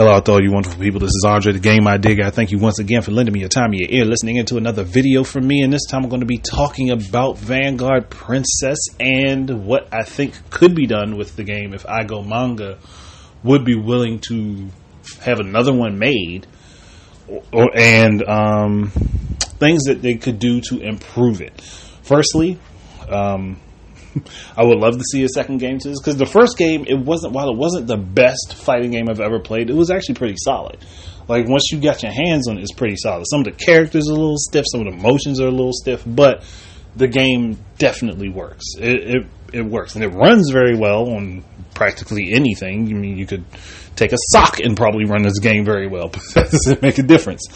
Hello out to all you wonderful people. This is Andre, the Game I Dig. I thank you once again for lending me your time and your ear, listening into another video from me. And this time I'm going to be talking about Vanguard Princess and what I think could be done with the game if G.I.G manga would be willing to have another one made, and things that they could do to improve it. Firstly, I would love to see a second game to this, because the first game, while it wasn't the best fighting game I've ever played, it was actually pretty solid. Like, once you got your hands on it, it's pretty solid. Some of the characters are a little stiff, some of the motions are a little stiff, but the game definitely works. It works, and it runs very well on practically anything. I mean, you could take a sock and probably run this game very well, but that doesn't make a difference.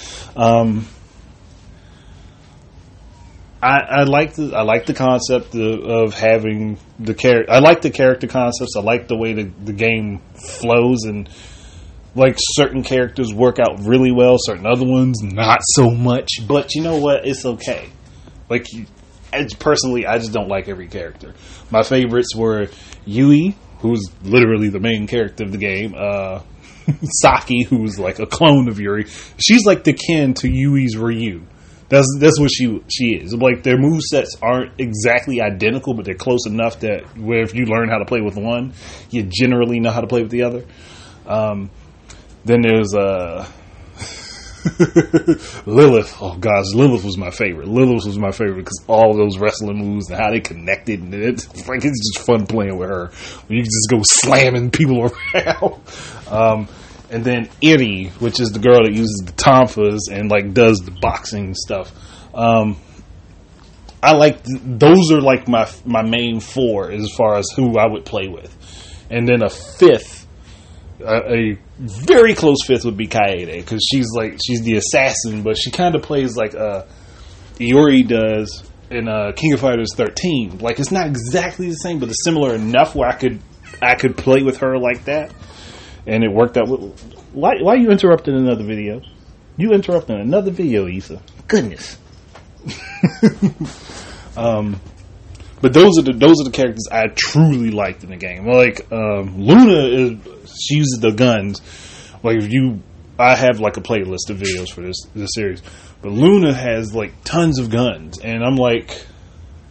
I like the concept of having the character. I like the character concepts. I like the way the game flows, and like certain characters work out really well, certain other ones not so much. But you know what? It's okay. Like, personally, I just don't like every character. My favorites were Yui, who's literally the main character of the game. Saki, who's like a clone of Yuri. She's like the kin to Yui's Ryu. That's what she is. Like, their movesets aren't exactly identical, but they're close enough that where if you learn how to play with one, you generally know how to play with the other. Then there's Lilith. Oh gosh, Lilith was my favorite. Lilith was my favorite because all those wrestling moves and how they connected, and it's just fun playing with her. You can just go slamming people around. And then Iri, which is the girl that uses the tonfas and like does the boxing stuff. I like those are like my main four as far as who I would play with. And then a fifth, a very close fifth would be Kaede, because she's the assassin, but she kind of plays like Iori does in King of Fighters 13. Like, it's not exactly the same, but it's similar enough where I could play with her like that. And it worked out. Why are you interrupting another video? You interrupting another video, Issa. Goodness. But those are the characters I truly liked in the game. Like, Luna she uses the guns. Like, I have like a playlist of videos for this series. But Luna has like tons of guns, and I'm like,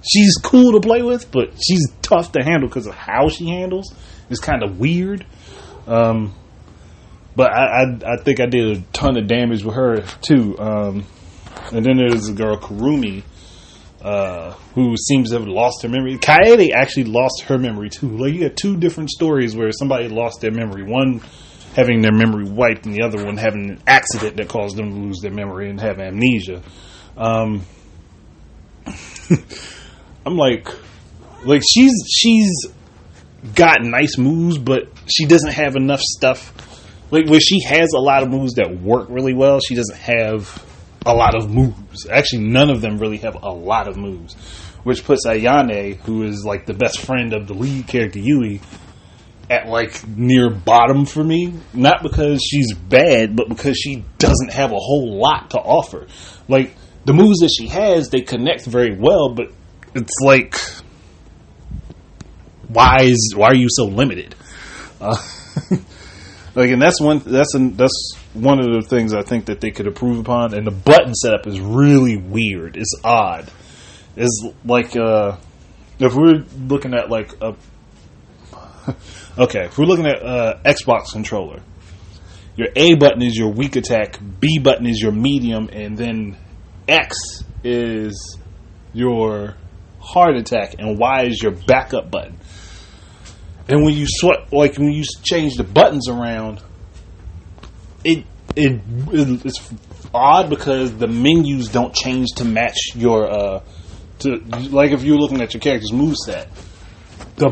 she's cool to play with, but she's tough to handle because of how she handles. It's kind of weird. But I think I did a ton of damage with her too. And then there's a girl, Kurumi, who seems to have lost her memory. Kaede actually lost her memory too. Like, you got two different stories where somebody lost their memory. One having their memory wiped, and the other one having an accident that caused them to lose their memory and have amnesia. I'm like she's got nice moves, but she doesn't have enough stuff. Like, where she has a lot of moves that work really well, she doesn't have a lot of moves. Actually, none of them really have a lot of moves, which puts Ayane, who is like the best friend of the lead character Yui, at like near bottom for me. Not because she's bad, but because she doesn't have a whole lot to offer. Like, the moves that she has, they connect very well, but it's like, why are you so limited? Like, and that's one of the things I think that they could improve upon. And the button setup is really weird. It's odd. It's like, if we're looking at like if we're looking at Xbox controller, your A button is your weak attack, B button is your medium, and then X is your hard attack, and Y is your backup button. And when you when you change the buttons around, it's odd because the menus don't change to match your like if you're looking at your character's moveset, the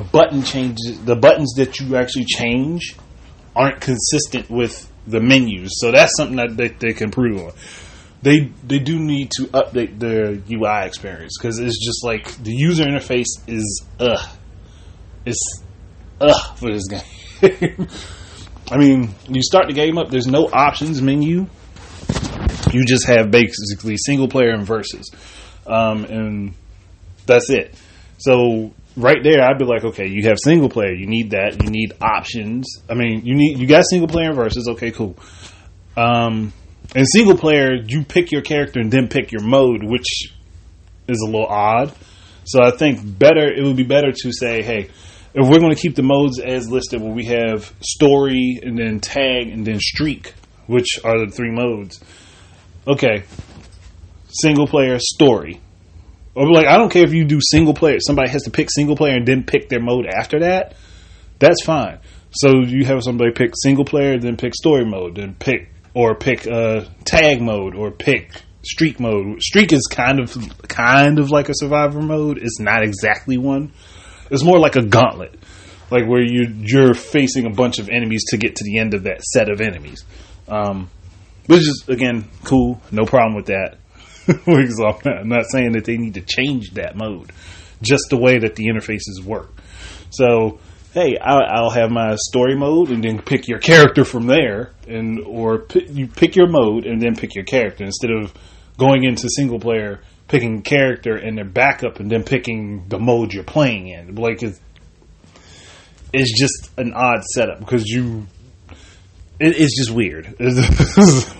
buttons that you actually change aren't consistent with the menus. So that's something that they can improve on. They do need to update their UI experience, because it's just like the user interface is for this game. I mean, you start the game up, there's no options menu. You just have basically single player and versus. And that's it. So right there, I'd be like, okay, you have single player, you need that, you need options. I mean, you got single player and versus, okay, cool. In single player, you pick your character and then pick your mode, which is a little odd. So I think it would be better to say, hey, if we're going to keep the modes as listed, where we have story and then tag and then streak, which are the 3 modes. Okay, single player, story. Or like, I don't care if you do single player. Somebody has to pick single player and then pick their mode after that. That's fine. So you have somebody pick single player, then pick story mode, then pick tag mode, or pick streak mode. Streak is kind of like a survivor mode. It's not exactly one. It's more like a gauntlet, like where you're facing a bunch of enemies to get to the end of that set of enemies. Which is, again, cool. No problem with that. I'm not saying that they need to change that mode, just the way that the interfaces work. So, hey, I'll have my story mode and then pick your character from there, you pick your mode and then pick your character instead of going into single player, picking a character and their backup and then picking the mode you're playing in. Like, it's just an odd setup because it's just weird.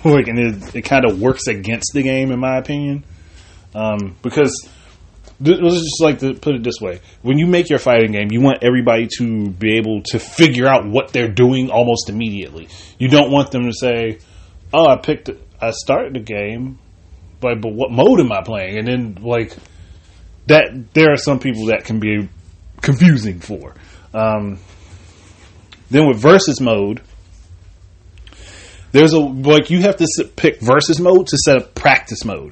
Like, and it kind of works against the game, in my opinion. Because let's just like to put it this way: when you make your fighting game, you want everybody to be able to figure out what they're doing almost immediately. You don't want them to say, "Oh, I started the game, but what mode am I playing?" And then like that, there are some people that can be confusing for. Then with versus mode. You have to pick versus mode to set up practice mode.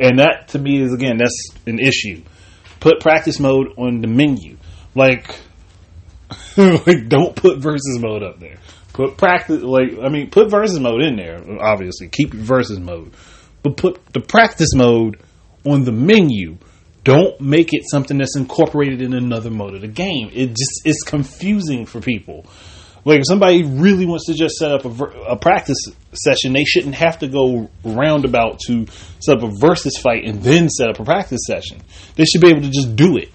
And that, to me, that's an issue. Put practice mode on the menu. Like don't put versus mode up there. Put versus mode in there, obviously. Keep versus mode. But put the practice mode on the menu. Don't make it something that's incorporated in another mode of the game. It's confusing for people. Like, if somebody really wants to just set up a practice session, they shouldn't have to go roundabout to set up a versus fight and then set up a practice session. They should be able to just do it.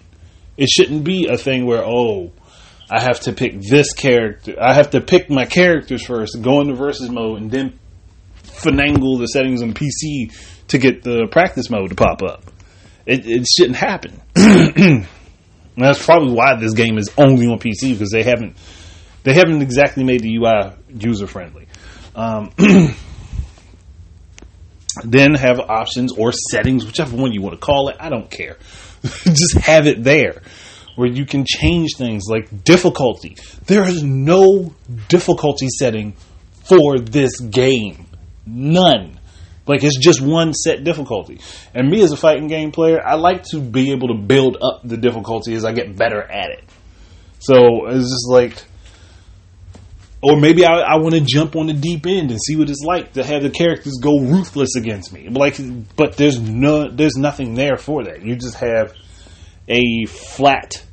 It shouldn't be a thing where, I have to pick this character. I have to pick my characters first, go into versus mode, and then finagle the settings on PC to get the practice mode to pop up. It shouldn't happen. That's probably why this game is only on PC, because they haven't exactly made the UI user-friendly. Then have options or settings, whichever one you want to call it. I don't care. Just have it there where you can change things like difficulty. There is no difficulty setting for this game. None. Like, it's just one set difficulty. And me as a fighting game player, I like to be able to build up the difficulty as I get better at it. So it's just like... Or maybe I want to jump on the deep end and see what it's like to have the characters go ruthless against me. But there's nothing there for that. You just have a flat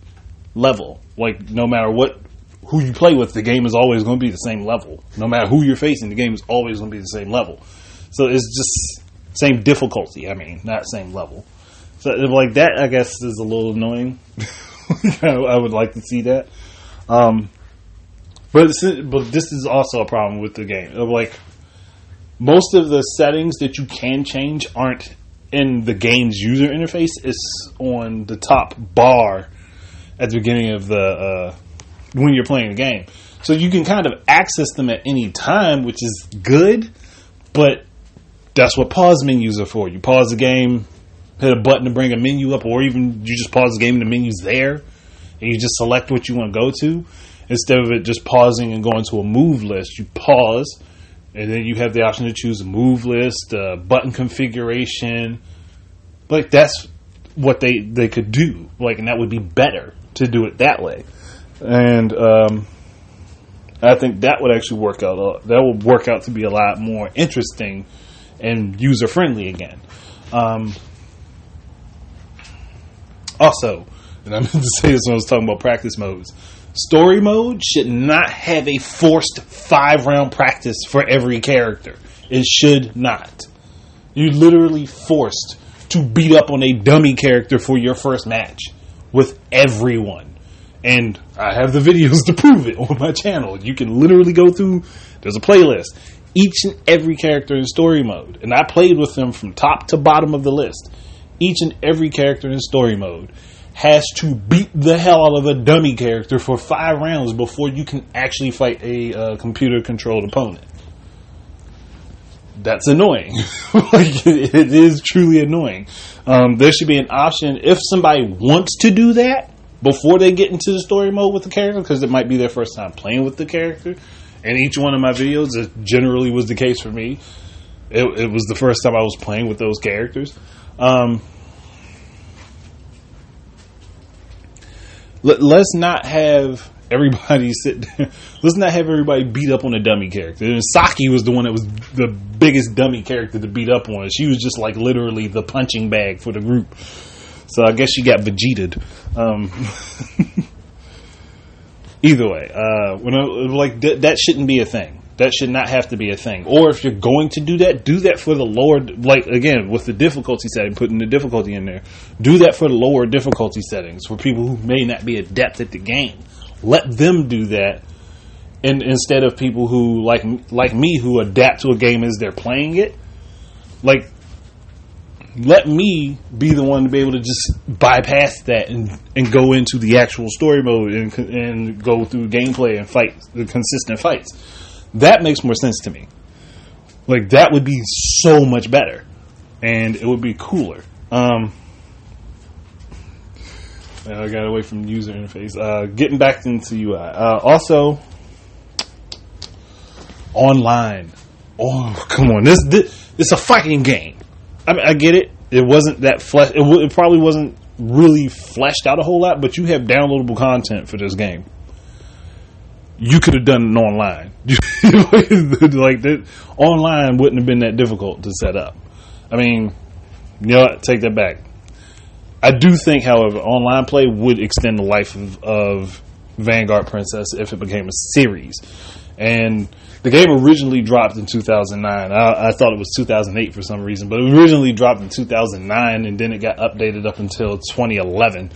level. Like, no matter who you play with, the game is always going to be the same level. No matter who you're facing, the game is always going to be the same level. So it's just same difficulty. I mean, not same level. So like that, I guess, is a little annoying. I would like to see that. But this is also a problem with the game. Like, most of the settings that you can change aren't in the game's user interface. It's on the top bar at the beginning of when you're playing the game. So you can kind of access them at any time, which is good. But that's what pause menus are for. You pause the game, hit a button to bring a menu up, or even you just pause the game and the menu's there, and you just select what you want to go to. Instead of it just pausing and going to a move list, you pause, and then you have the option to choose a move list, button configuration. Like, that's what they could do. Like, and that would be better to do it that way. And I think that would actually work out. That would work out to be a lot more interesting and user friendly again. Also, and I meant to say this when I was talking about practice modes. Story mode should not have a forced 5-round practice for every character. It should not. You're literally forced to beat up on a dummy character for your first match. with everyone. And I have the videos to prove it on my channel. You can literally go through, there's a playlist. Each and every character in story mode. And I played with them from top to bottom of the list. Each and every character in story mode has to beat the hell out of a dummy character for 5 rounds before you can actually fight a computer-controlled opponent. That's annoying. Like, it is truly annoying. There should be an option if somebody wants to do that before they get into the story mode with the character, because it might be their first time playing with the character. And each one of my videos, it generally was the case for me. It was the first time I was playing with those characters. Let's not have everybody sit there. Let's not have everybody beat up on a dummy character. And Saki was the one that was the biggest dummy character to beat up on. She was just like literally the punching bag for the group. So I guess she got Vegeta'd. Either way, that shouldn't be a thing. That should not have to be a thing. Or if you're going to do that for the lower, like, again, with the difficulty setting, putting the difficulty in there. Do that for the lower difficulty settings, for people who may not be adept at the game. Let them do that, and instead of people who, like me, who adapt to a game as they're playing it. Like, let me be the one to be able to just bypass that and go into the actual story mode and go through gameplay and fight the consistent fights. That makes more sense to me. Like, that would be so much better, and it would be cooler. I got away from user interface. Getting back into UI. Also, online. Oh, come on! This it's a fighting game. I mean, I get it. It wasn't that it probably wasn't really fleshed out a whole lot, but you have downloadable content for this game. You could have done it online. Like that, online wouldn't have been that difficult to set up. I mean, you know what? Take that back. I do think, however, online play would extend the life of Vanguard Princess if it became a series. And the game originally dropped in 2009. I thought it was 2008 for some reason, but it originally dropped in 2009, and then it got updated up until 2011.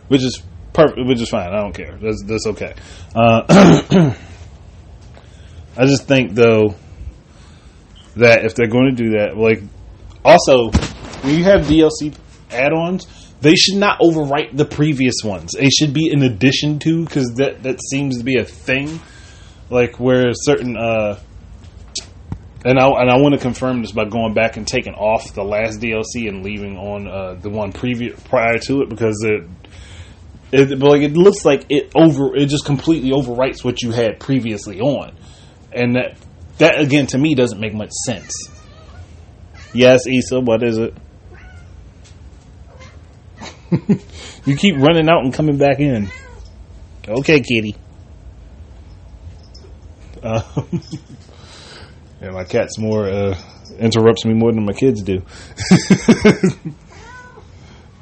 Which is perfect, which is fine. I don't care. That's okay. I just think, though, that if they're going to do that, like, also, when you have DLC add-ons, they should not overwrite the previous ones. They should be in addition to, because that seems to be a thing, like where certain and I want to confirm this by going back and taking off the last DLC and leaving on the one prior to it, because it looks like it just completely overwrites what you had previously on, and that again to me doesn't make much sense. Yes, Issa, what is it? You keep running out and coming back in. Okay, kitty. Yeah, my cat's interrupts me more than my kids do.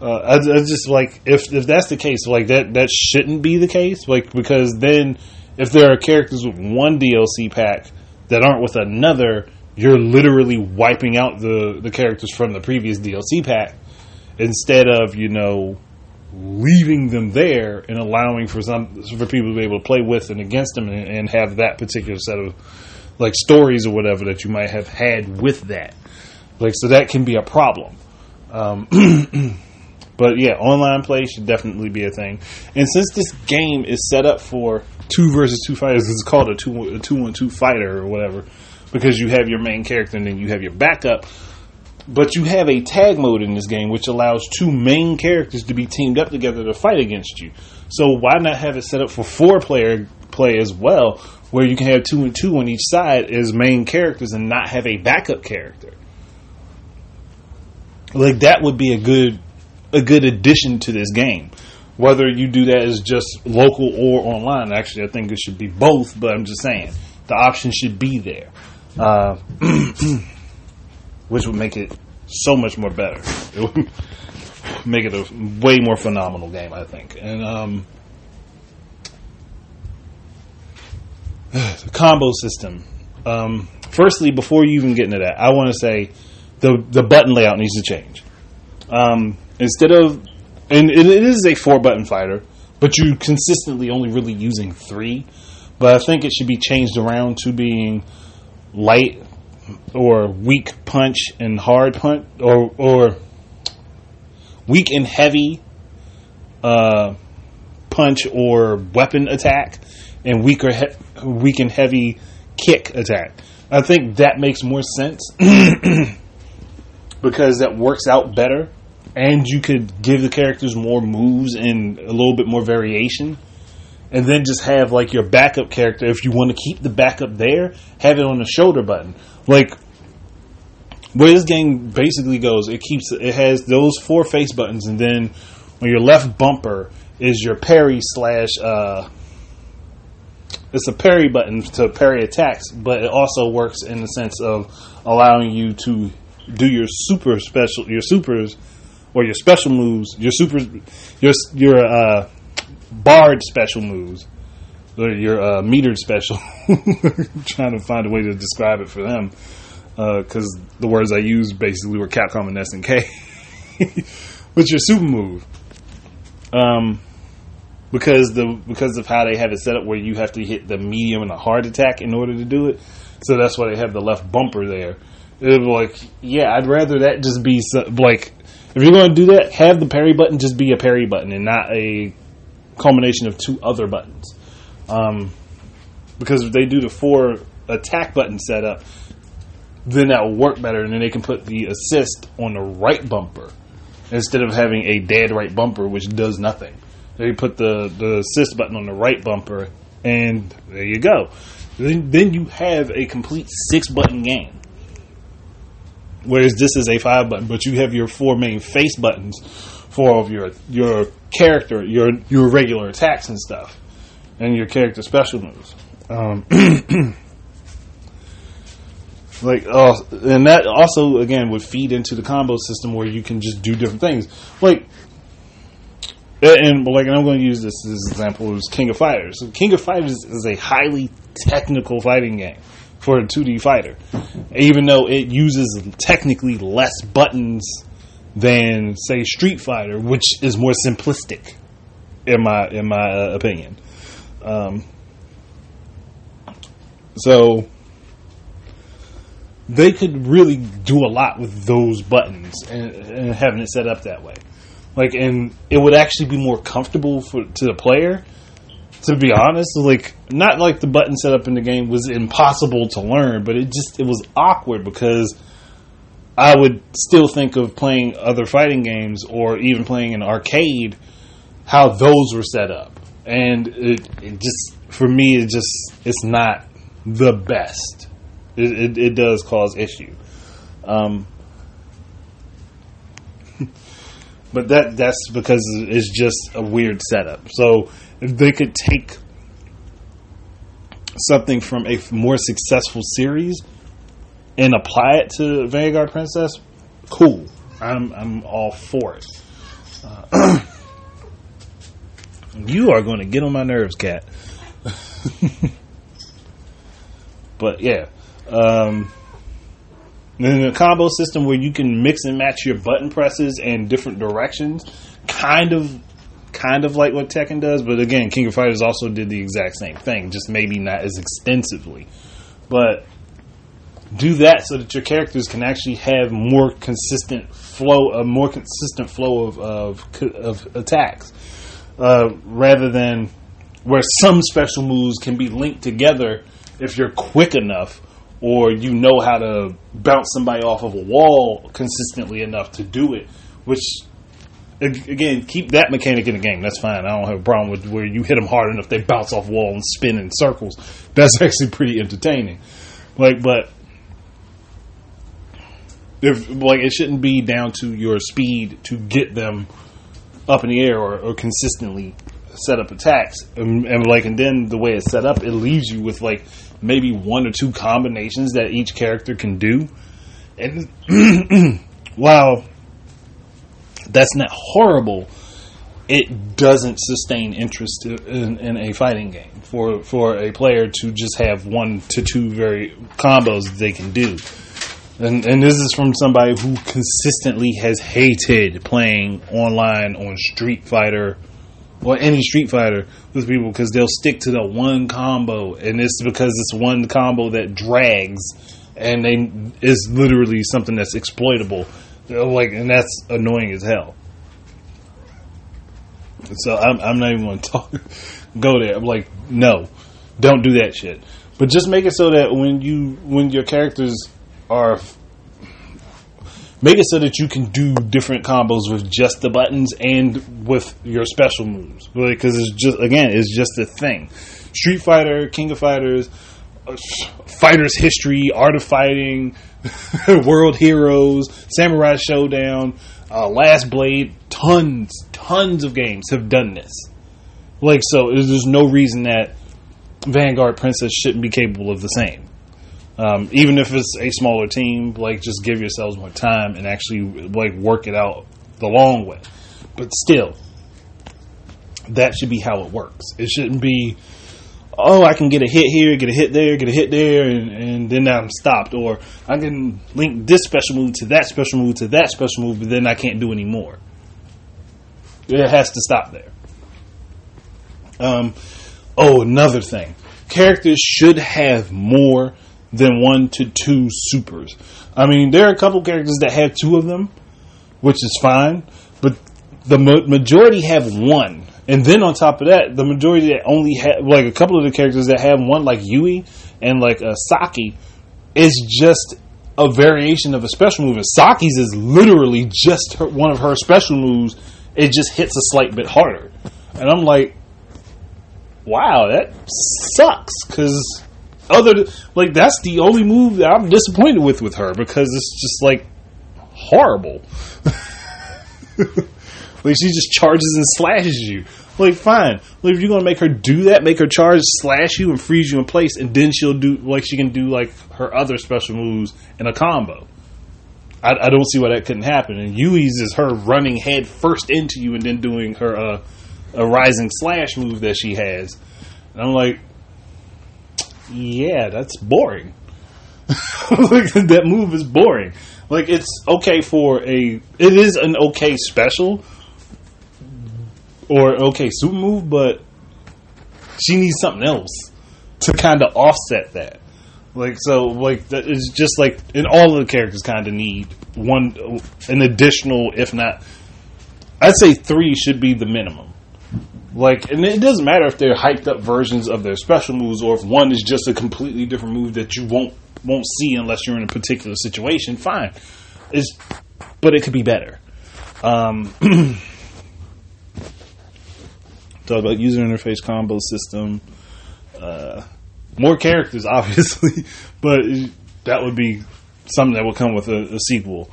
I just, like, if that's the case, like, that shouldn't be the case, like, because then if there are characters with one DLC pack that aren't with another, you're literally wiping out the characters from the previous DLC pack, instead of, leaving them there and allowing for people to be able to play with and against them and have that particular set of, like, stories or whatever that you might have had with that. Like, so that can be a problem. But yeah, online play should definitely be a thing. And since this game is set up for 2 versus 2 fighters, it's called a 2-on-2 fighter or whatever, because you have your main character and then you have your backup. But you have a tag mode in this game, which allows 2 main characters to be teamed up together to fight against you. So why not have it set up for 4-player play as well, where you can have 2 and 2 on each side as main characters and not have a backup character? Like, that would be a good addition to this game. Whether you do that as just local or online, actually, I think it should be both. But I'm just saying the option should be there. Which would make it so much more better. It would make it a way more phenomenal game, I think. And the combo system. Firstly, before you even get into that, I want to say the button layout needs to change. Instead of, and it is a 4-button fighter, but you're consistently only really using 3. But I think it should be changed around to being light or weak punch and hard punch, or weak and heavy punch or weapon attack, and weak and heavy kick attack. I think that makes more sense because that works out better, and you could give the characters more moves and a little bit more variation. And then just have like your backup character, if you want to keep the backup there, have it on the shoulder button. Like where this game basically goes, it has those 4 face buttons, and then on your left bumper is your parry slash it's a parry button to parry attacks, but it also works in the sense of allowing you to do your supers or your special moves, your barred special moves, or your metered special. Trying to find a way to describe it for them, because the words I used basically were Capcom and SNK. But your super move, because of how they have it set up, where you have to hit the medium and the hard attack in order to do it. So that's why they have the left bumper there. It was like, yeah, I'd rather that just be like, if you're going to do that, have the parry button just be a parry button and not a culmination of 2 other buttons, because if they do the 4 attack button setup, then that will work better, and then they can put the assist on the right bumper instead of having a dead right bumper which does nothing. They put the assist button on the right bumper, and there you go. Then you have a complete 6-button game, whereas this is a 5-button, but you have your 4 main face buttons for all of your character, your regular attacks and stuff, and your character special moves. And that also again would feed into the combo system where you can just do different things. And I'm going to use this as an example. It was King of Fighters. So King of Fighters is a highly technical fighting game for a 2D fighter, even though it uses technically less buttons than, say, Street Fighter, which is more simplistic, in my opinion. So they could really do a lot with those buttons and having it set up that way. And it would actually be more comfortable to the player. To be honest, not like the button setup in the game was impossible to learn, but it was awkward, because I would still think of playing other fighting games or even playing an arcade, how those were set up. And it just, for me, it's not the best. It does cause issue. But that's because it's just a weird setup. So if they could take something from a more successful series and apply it to Vanguard Princess, cool. I'm all for it. You are going to get on my nerves, Cat. But yeah, then a combo system where you can mix and match your button presses and different directions, kind of like what Tekken does. But again, King of Fighters also did the exact same thing, just maybe not as extensively. But do that so that your characters can actually have more consistent flow, of attacks, rather than where some special moves can be linked together if you're quick enough, or you know how to bounce somebody off of a wall consistently enough to do it. Which, again, keep that mechanic in the game. That's fine. I don't have a problem with where you hit them hard enough they bounce off wall and spin in circles. That's actually pretty entertaining. But it shouldn't be down to your speed to get them up in the air or consistently set up attacks. And then the way it's set up, it leaves you with maybe 1 or 2 combinations that each character can do. And while that's not horrible, it doesn't sustain interest in a fighting game for a player to just have 1 to 2 very combos they can do. And this is from somebody who consistently has hated playing online on Street Fighter or any Street Fighter with people because they'll stick to the one combo, and it's because it's one combo that drags and is literally something that's exploitable. Like, and that's annoying as hell. So I'm not even going to go there. I'm like, no, don't do that shit. But just make it so that when your characters are, make it so that you can do different combos with just the buttons and with your special moves. Because it's just a thing. Street Fighter, King of Fighters, Fighters History, Art of Fighting, World Heroes, Samurai Showdown, Last Blade, tons of games have done this. Like, so there's no reason that Vanguard Princess shouldn't be capable of the same. Even if it's a smaller team, like, just give yourselves more time and actually, like, work it out the long way. But still, that should be how it works. It shouldn't be, oh, I can get a hit here, get a hit there, and then I'm stopped. Or I can link this special move to that special move to that special move, but then I can't do any more. It has to stop there. Another thing. Characters should have more than 1 to 2 supers. I mean, there are a couple characters that have 2 of them, which is fine, but the majority have 1. And then on top of that, the majority that only have, like, a couple of the characters that have 1, like Yui and like Saki, is just a variation of a special move. And Saki's is literally just one of her special moves. It just hits a slight bit harder. And I'm like, wow, that sucks. Because that's the only move that I'm disappointed with her, because it's just like horrible. Like, she just charges and slashes you. Like, fine. Like, if you're gonna make her do that, make her charge, slash you, and freeze you in place, and then she can do like her other special moves in a combo. I don't see why that couldn't happen. And Yui's is her running head first into you and then doing her a rising slash move that she has. And I'm like, yeah, that's boring. Like, that move is boring. Like, it's okay it is an okay special or okay super move, but she needs something else to kind of offset that. Like, so, like, that is just like, and all of the characters kind of need an additional, if not, I'd say 3 should be the minimum. Like, and it doesn't matter if they're hyped up versions of their special moves, or if one is just a completely different move that you won't see unless you're in a particular situation. Fine, but it could be better. Talk about user interface combo system. More characters, obviously, but that would be something that would come with a sequel.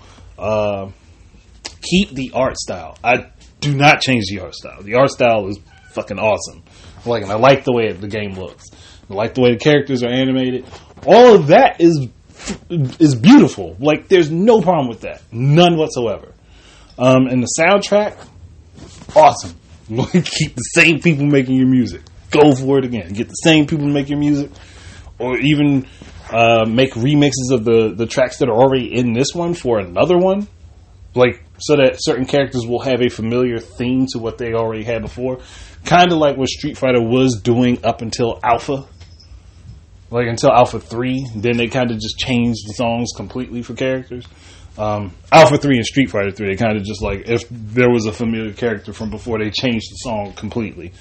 Keep the art style. I do not change the art style. The art style is fucking awesome. And I like the way the game looks. I like the way the characters are animated. All of that is beautiful. Like, there's no problem with that. None whatsoever. And the soundtrack, awesome. Keep the same people making your music. Go for it again. Get the same people to make your music, or even make remixes of the tracks that are already in this one for another one, like, so that certain characters will have a familiar theme to what they already had before, kind of like what Street Fighter was doing up until Alpha, like until Alpha 3. Then they kind of just changed the songs completely for characters. Alpha 3 and Street Fighter 3, they kind of just, like, if there was a familiar character from before, they changed the song completely.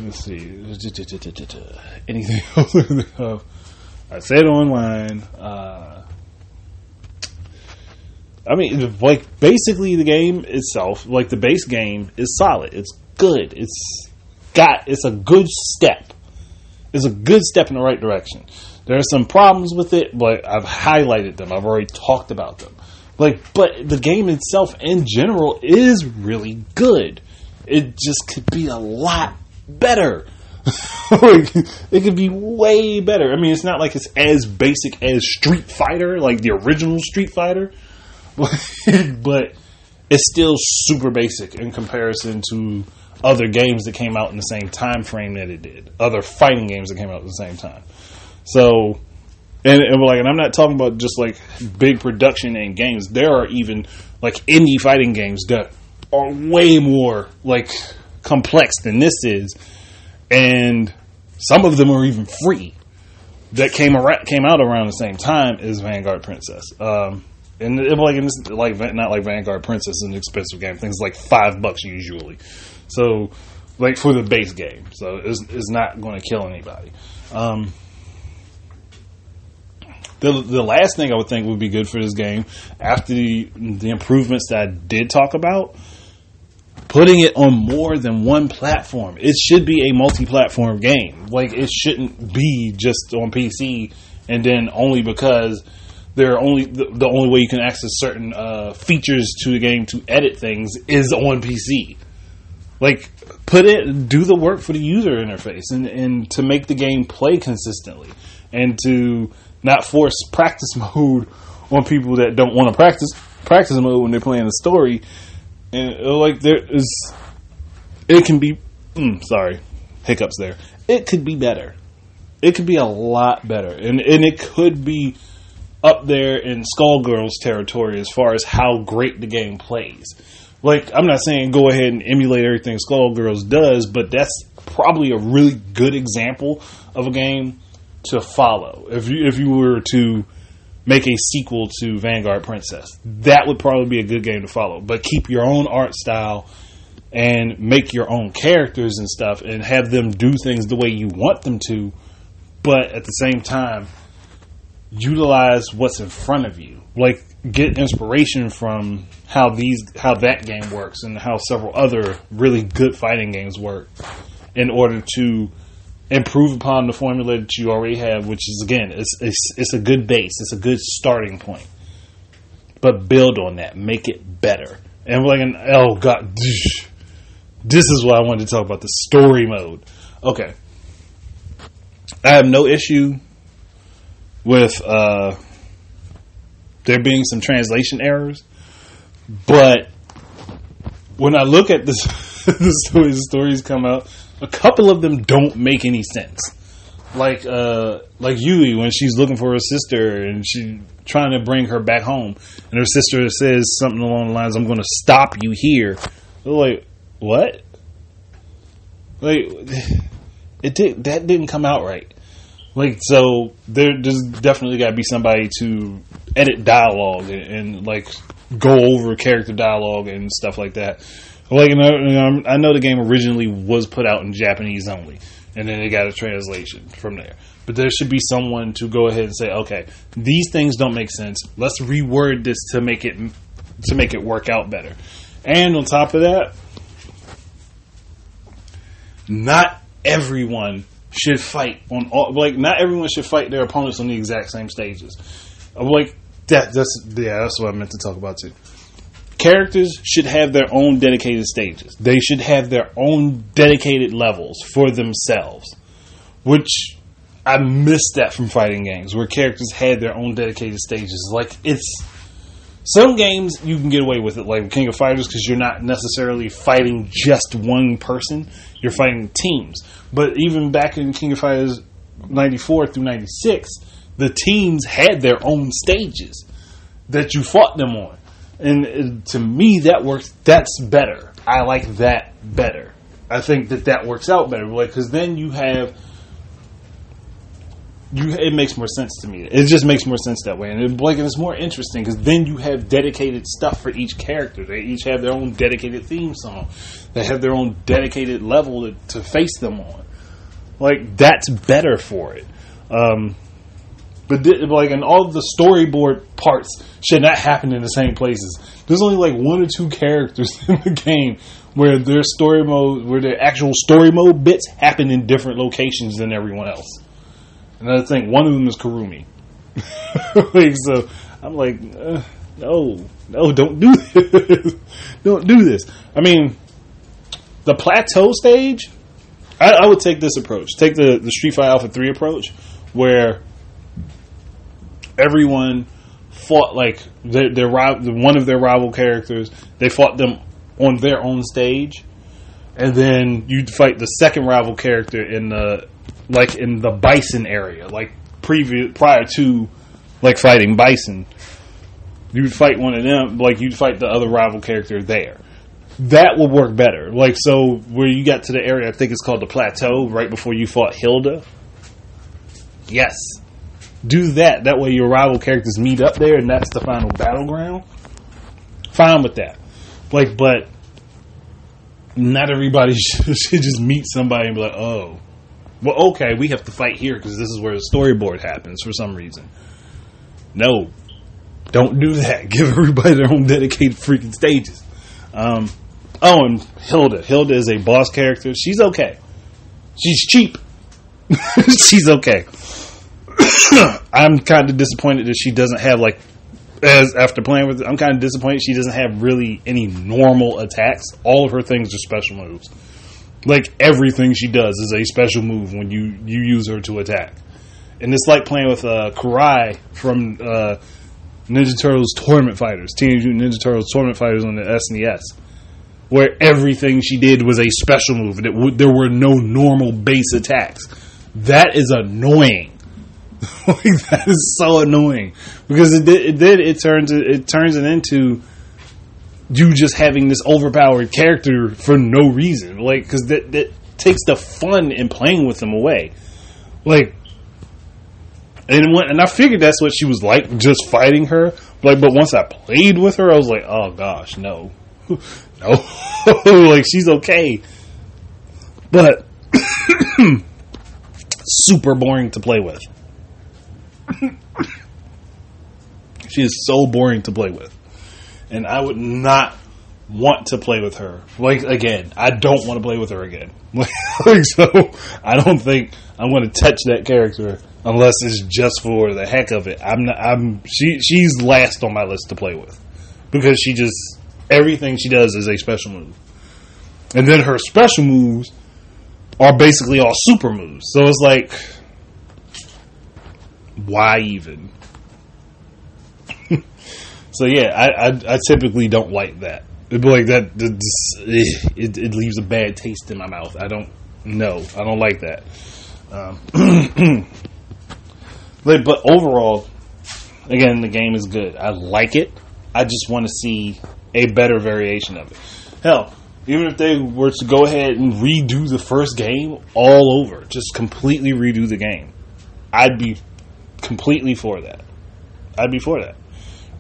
Let's see. Anything else? I said online. I mean, like, basically the game itself, like the base game, is solid. It's good. It's a good step. It's a good step in the right direction. There are some problems with it, but I've highlighted them. I've already talked about them. Like, but the game itself in general is really good. It just could be a lot better. Like, it could be way better. I mean, it's not like it's as basic as Street Fighter, like the original Street Fighter, but it's still super basic in comparison to other games that came out in the same time frame that it did. Other fighting games that came out at the same time. So, and I'm not talking about just like big production in games. There are even like indie fighting games that are way more like complex than this is, and some of them are even free. That came out around the same time as Vanguard Princess. And it's like not like Vanguard Princess is an expensive game. Things like $5 usually. So like for the base game. So it's not going to kill anybody. The last thing I would think would be good for this game, after the improvements that I did talk about, putting it on more than one platform. It should be a multi-platform game. Like, it shouldn't be just on PC, and then only because the only way you can access certain features to the game to edit things is on PC. Like, do the work for the user interface and to make the game play consistently, and to not force practice mode on people that don't want to practice mode when they're playing the story. And like it can be hiccups there. It could be better. It could be a lot better, and it could be up there in Skullgirls territory as far as how great the game plays. Like, I'm not saying go ahead and emulate everything Skullgirls does, but that's probably a really good example of a game to follow. If you were to make a sequel to Vanguard Princess, that would probably be a good game to follow. But keep your own art style and make your own characters and stuff, and have them do things the way you want them to, but at the same time utilize what's in front of you. Like, get inspiration from how that game works and how several other really good fighting games work, in order to improve upon the formula that you already have, which is, again, it's a good base. It's a good starting point. But build on that. Make it better. And we're like, oh God, this is why I wanted to talk about the story mode. Okay. I have no issue with there being some translation errors, but when I look at this, the stories come out, a couple of them don't make any sense. Like Yui, when she's looking for her sister and she's trying to bring her back home, and her sister says something along the lines, "I'm going to stop you here." They're like, what? Like, that didn't come out right. Like, so there's definitely got to be somebody to edit dialogue and like go over character dialogue and stuff like that. Like, I know the game originally was put out in Japanese only, and then they got a translation from there. But there should be someone to go ahead and say, okay, these things don't make sense. Let's reword this to make it work out better. And on top of that, not everyone should fight on all. Like, not everyone should fight their opponents on the exact same stages. Like that's what I meant to talk about too. Characters should have their own dedicated stages. They should have their own dedicated levels for themselves, which I missed that from fighting games, where characters had their own dedicated stages. Like, it's some games you can get away with it, like King of Fighters, because you're not necessarily fighting just one person. You're fighting teams. But even back in King of Fighters 94 through 96, the teams had their own stages that you fought them on. And to me, that works. That's better. I like that better. I think that works out better, like, because then it makes more sense to me. It just makes more sense that way, and it's more interesting because then you have dedicated stuff for each character. They each have their own dedicated theme song. They have their own dedicated level to face them on. Like, that's better for it. But and all of the storyboard parts should not happen in the same places. There's only like one or two characters in the game where their actual story mode bits happen in different locations than everyone else. And I think one of them is Kurumi. So I'm like, no, don't do this. Don't do this. I mean, the plateau stage, I would take this approach. Take the Street Fighter Alpha 3 approach, where everyone fought like one of their rival characters. They fought them on their own stage, and then you'd fight the second rival character in the Bison area, like prior to like fighting Bison, you'd fight one of them, like you'd fight the other rival character there. That will work better. Like, so where you got to the area, I think it's called the Plateau, right before you fought Hilda. Yes. Do that. That way your rival characters meet up there and that's the final battleground. Fine with that. Like, but not everybody should just meet somebody and be like, oh, well, okay, we have to fight here because this is where the storyboard happens for some reason. No. Don't do that. Give everybody their own dedicated freaking stages. Oh, and Hilda. Hilda is a boss character. She's okay. She's cheap. She's okay. I'm kind of disappointed that she doesn't have, like, as after playing with it, I'm kind of disappointed she doesn't have really any normal attacks. All of her things are special moves. Like, everything she does is a special move when you use her to attack. And it's like playing with Karai from Ninja Turtles Tournament Fighters, Teenage Mutant Ninja Turtles Tournament Fighters on the SNES, where everything she did was a special move. There were no normal base attacks. That is annoying. Like, that is so annoying because it turns it into you just having this overpowered character for no reason. Like, because that takes the fun in playing with them away. Like, and I figured that's what she was like, just fighting her. Like, but once I played with her, I was like, oh gosh, no. No. Like, she's okay. But super boring to play with. She is so boring to play with. And I would not want to play with her. Like, again, I don't want to play with her again. Like, so, I don't think I'm going to touch that character unless it's just for the heck of it. She's last on my list to play with. Because everything she does is a special move. And then her special moves are basically all super moves. So it's like, why even? So yeah, I typically don't like that. It'd be like that. It leaves a bad taste in my mouth. I don't like that. But overall, again, the game is good. I like it. I just want to see a better variation of it. Hell, even if they were to go ahead and redo the first game all over, just completely redo the game, I'd be completely for that. I'd be for that.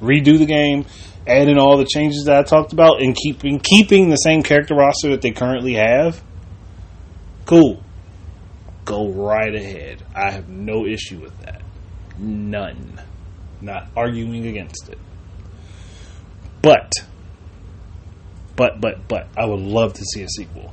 Redo the game, add in all the changes that I talked about, and keeping the same character roster that they currently have. Cool. Go right ahead. I have no issue with that. None. Not arguing against it. But I would love to see a sequel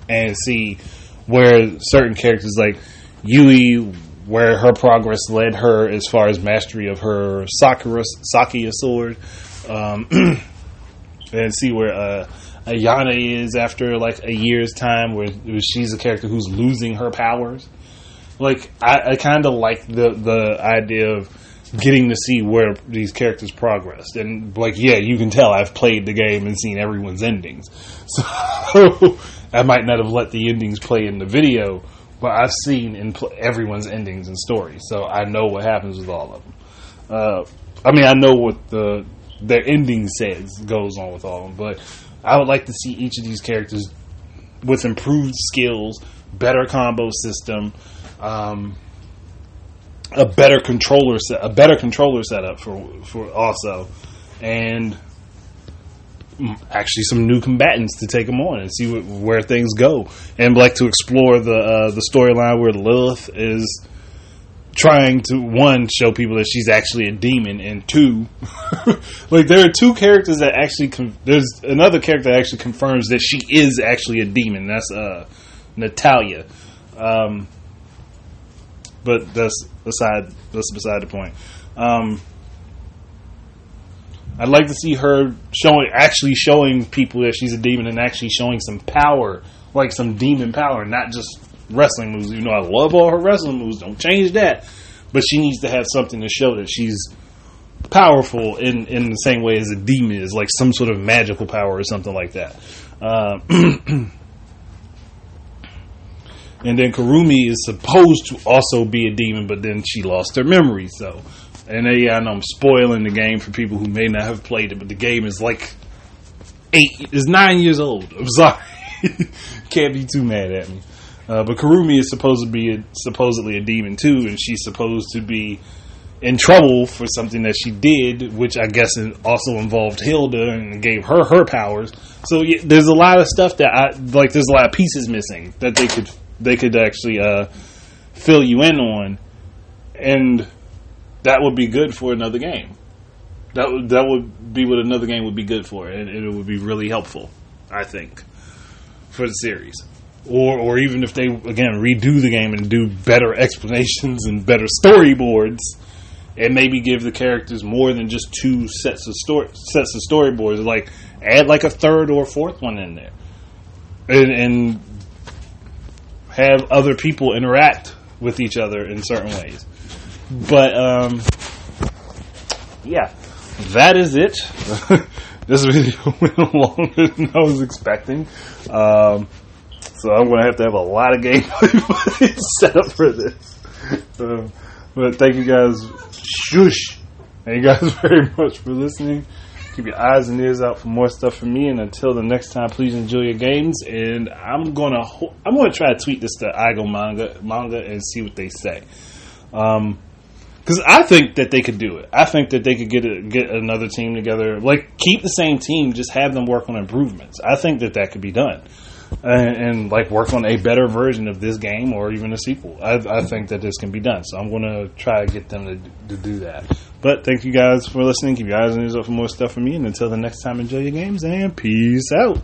and see where certain characters like Yui, where her progress led her as far as mastery of her Sakuya sword, and see where Ayana is after like a year's time, where she's a character who's losing her powers. Like, I kind of like the idea of getting to see where these characters progressed. And, like, yeah, you can tell I've played the game and seen everyone's endings. So, I might not have let the endings play in the video, but I've seen everyone's endings and stories. So, I know what happens with all of them. I know what their ending says goes on with all of them, but I would like to see each of these characters with improved skills, better combo system, a better controller setup for also, and actually some new combatants to take them on and see where things go, and like to explore the storyline where Lilith is trying to, one, show people that she's actually a demon, and two, like, there are two characters that actually there's another character that actually confirms that she is actually a demon. That's Natalia. But that's beside the point. I'd like to see her showing people that she's a demon and actually showing some power, like some demon power, not just wrestling moves. You know, I love all her wrestling moves. Don't change that. But she needs to have something to show that she's powerful in the same way as a demon is, like some sort of magical power or something like that. And then Kurumi is supposed to also be a demon, but then she lost her memory. So, and I know I'm spoiling the game for people who may not have played it, but the game is like 9 years old. I'm sorry, can't be too mad at me. But Kurumi is supposed to be supposedly a demon too, and she's supposed to be in trouble for something that she did, which I guess also involved Hilda and gave her powers. So yeah, there's a lot of stuff that there's a lot of pieces missing that they could actually fill you in on, and that would be good for another game. That would be what another game would be good for, and it would be really helpful, I think, for the series. Or even if they again redo the game and do better explanations and better storyboards, and maybe give the characters more than just two sets of storyboards, like add like a third or fourth one in there, and have other people interact with each other in certain ways. But yeah, that is it. This video went longer than I was expecting, so I'm going to have a lot of gameplay set up for this. But thank you guys. Thank you guys very much for listening. Keep your eyes and ears out for more stuff from me. And until the next time, please enjoy your games. And I'm gonna try to tweet this to G.I.G manga and see what they say. Because I think that they could do it. I think that they could get another team together. Like, keep the same team, just have them work on improvements. I think that could be done. And like work on a better version of this game or even a sequel. I think that this can be done. So I'm going to try to get them to do that. But thank you guys for listening. Keep your eyes and ears up for more stuff from me. And until the next time, enjoy your games and peace out.